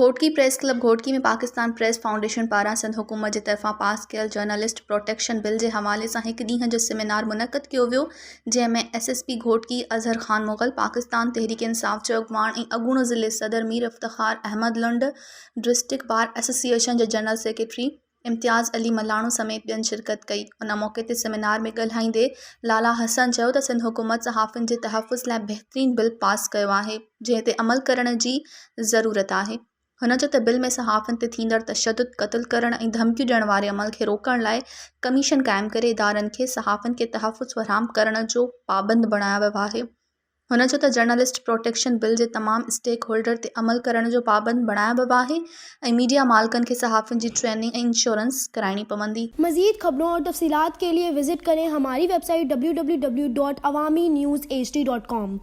Ghotki press club Ghotki में Pakistan press foundation पारां सिंध हुकूमत जे तरफ़ां पास कयल जर्नलिस्ट प्रोटेक्शन बिल के हवाले से एक ॾींहं जो सेमिनार मुनक़द किया वियो, जंहिंमें SSP घोटकी अज़हर ख़ान मुग़ल, पाकिस्तान तहरीक इंसाफ़ जो अॻवान ऐं अॻूणो ज़िले सदर मीर इफ्तिख़ार अहमद लुंड, डिस्ट्रिक्ट बार एसोसिएशन जे जनरल सेक्रेटरी इम्तियाज़ अली मलाणो समेत ॿियनि शिरकत कई। उन मौक़े ते सेमिनार में ॻाल्हाईंदे लाला हसन चयो त सिंध हुकूमत सहाफ़ियुनि जे तहफ़्फ़ुज़ लाइ बहितरीन बिल पास कयो आहे, जंहिं ते अमल करण जी ज़रूरत आहे। हुन चयो त बिल में सहाफ़ियुनि ते थींदड़ तशद्दुद, क़त्ल करण ऐं धमकियूं ॾियण वारे अमल खे रोकण लाइ कमीशन क़ाइमु करे इदारनि खे सहाफ़ियुनि खे तहफ़्फ़ुज़ फ़राहम करण जो पाबंद बणायो वियो आहे। हुन चयो त जर्नलिस्ट प्रोटेक्शन बिल जे तमामु स्टेक होल्डर ते अमल करण जो पाबंद बणायो वियो आहे ऐं मीडिया मालिकनि खे सहाफ़ियुनि जी ट्रेनिंग ऐं इंश्योरेंस कराइणी पवंदी। मज़ीद खबरों और तफसीलात के लिए विजिट करें हमारी वेबसाइट www.awamiNewsHD.com।